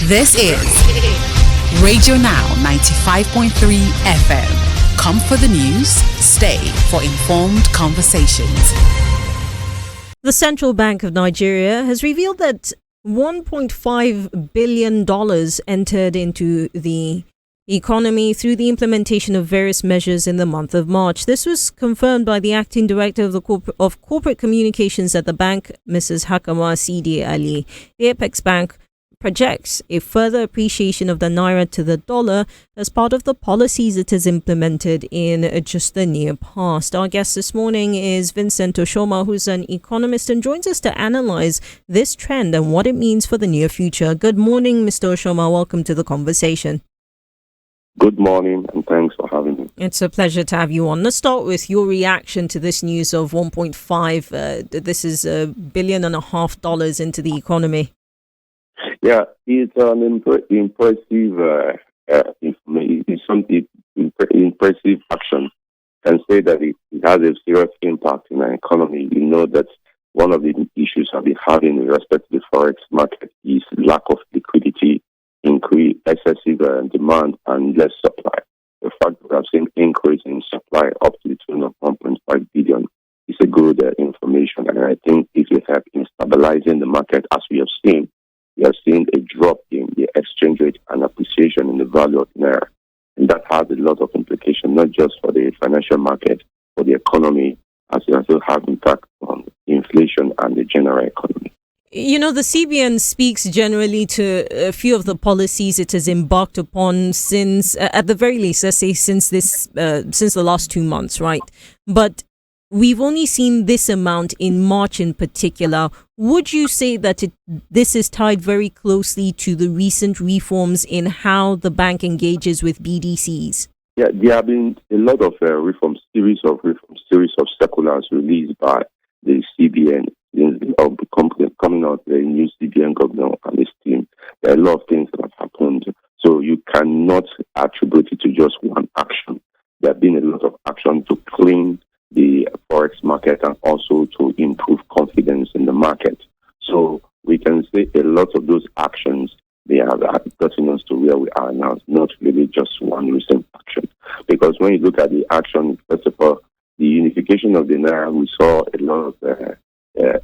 This is Radio Now 95.3 FM. Come for the news, stay for informed conversations. The Central Bank of Nigeria has revealed that $1.5 billion entered into the economy through the implementation of various measures in the month of March. This was confirmed by the acting director of corporate communications at the bank, Mrs. Hakama Sidi Ali. The Apex Bank projects a further appreciation of the naira to the dollar as part of the policies it has implemented in just the near past. Our guest this morning is Vincent Oshoma, who's an economist and joins us to analyze this trend and what it means for the near future. Good morning, Mr. Oshoma. Welcome to the conversation. Good morning, and thanks for having me. It's a pleasure to have you on. Let's start with your reaction to this news of 1.5. This is $1.5 billion into the economy. Yeah, it's an impressive impressive action. And say that it has a serious impact in our economy. You know that one of the issues I've been having with respect to the forex market is lack of liquidity, excessive demand, and less supply. The fact that I've seen increase in supply up to the tune of 1.5 billion is a good information, and I think it will help in stabilizing the market. As we have seen a drop in the exchange rate and appreciation in the value of naira, and that has a lot of implications, not just for the financial market, for the economy, as it also has impact on inflation and the general economy. You know, the CBN speaks generally to a few of the policies it has embarked upon since, at the very least, let's say since the last 2 months, right? But we've only seen this amount in March in particular. Would you say that this is tied very closely to the recent reforms in how the bank engages with BDCs? Yeah, there have been a lot of series of circulars released by the CBN coming out, the new CBN governor and his team. There are a lot of things that have happened, so you cannot attribute it to just one action. There have been a lot of action to clean the forex market and also to improve confidence in the market. So we can say a lot of those actions, they have gotten us to where we are now, not really just one recent action. Because when you look at the action, first of all, the unification of the naira, we saw a lot of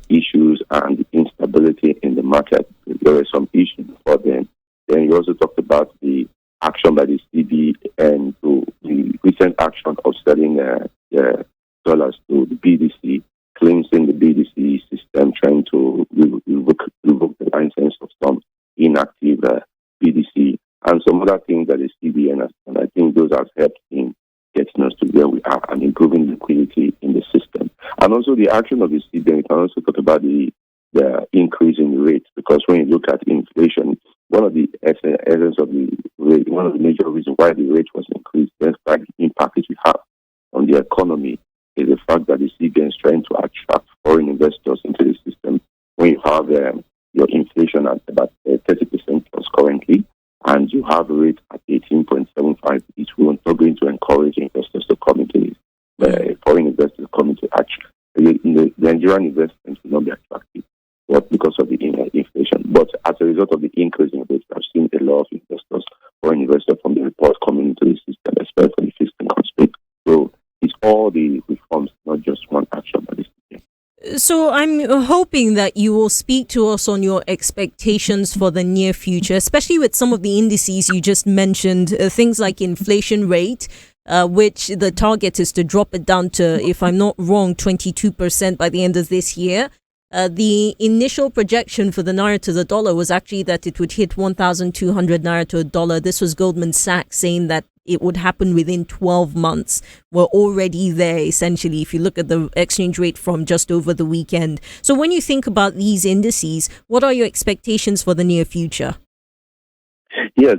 issues and instability in the market. There were some issues before then. Then you also talked about the action by the CBN to the recent action of selling dollars to the BDC, cleansing the BDC system, trying to revoke the license of some inactive BDC, and some other things that the CBN has done. I think those have helped in getting us to where we are and improving liquidity in the system. And also the action of the CBN, we can also talk about the increase in rates, because when you look at inflation, one of the essence of the rate, one of the major reasons why the rate was increased, despite the impact it will have on the economy, is the fact that the CBN is trying to attract foreign investors into the system. When you have your inflation at about 30% plus currently, and you have a rate at 18.75, it will not going to encourage investors to come into this. Foreign investors coming to actually the Nigerian investments will not be attractive, but because of the inflation. But as a result of the increase in rates, I've seen a lot of investors, foreign investors from the report coming into the system, especially for the fixed income space. So it's all the reforms, not just one action by the system. So I'm hoping that you will speak to us on your expectations for the near future, especially with some of the indices you just mentioned, things like inflation rate, which the target is to drop it down to, if I'm not wrong, 22% by the end of this year. The initial projection for the naira to the dollar was actually that it would hit 1,200 naira to a dollar. This was Goldman Sachs saying that it would happen within 12 months. We're already there, essentially, if you look at the exchange rate from just over the weekend. So when you think about these indices, what are your expectations for the near future? Yeah,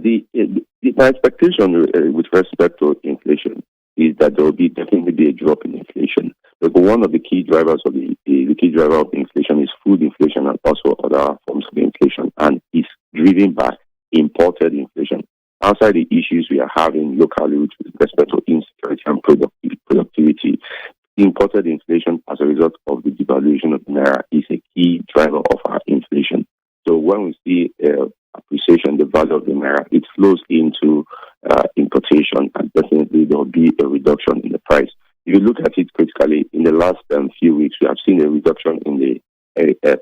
my expectation with respect to inflation is that there will definitely be a drop in inflation. But one of the key drivers of the key driver of inflation is food inflation and also other forms of inflation, and it's driven by imported inflation. Outside the issues we are having locally with respect to insecurity and productivity, imported inflation as a result of the devaluation of naira is a key driver of our inflation. So when we see appreciation, the value of the naira, it flows into importation, and definitely there will be a reduction in the price. If you look at it critically, in the last few weeks, we have seen a reduction in the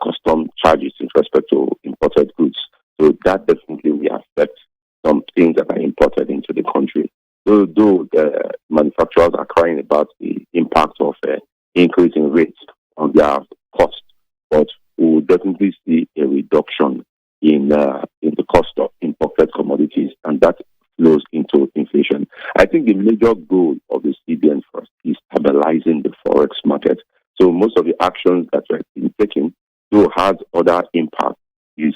custom charges in respect to imported goods. So that definitely will affect some things that are imported into the country. Though the manufacturers are crying about the impact of increasing rates on their cost, but we will definitely see a reduction in the cost of imported commodities, and that flows into inflation. I think the major goal of the CBN first is stabilizing the forex market. So most of the actions that have been taken do have other impacts.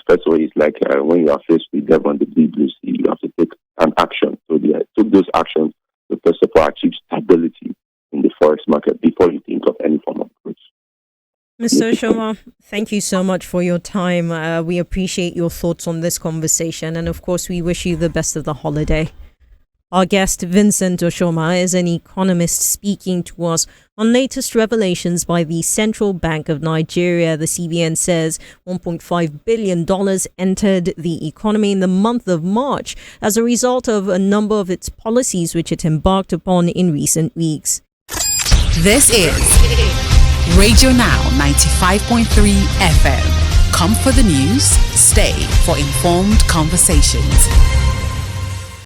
First of all, it's like when you are faced with them on the deep blue sea, you have to take an action. So they took those actions to first of all achieve stability in the forex market before you think of any form of growth. Mr. Oshoma, thank you so much for your time. We appreciate your thoughts on this conversation, and of course, we wish you the best of the holiday. Our guest, Vincent Oshoma, is an economist speaking to us on latest revelations by the Central Bank of Nigeria. The CBN says $1.5 billion entered the economy in the month of March as a result of a number of its policies which it embarked upon in recent weeks. This is Radio Now 95.3 FM. Come for the news, stay for informed conversations.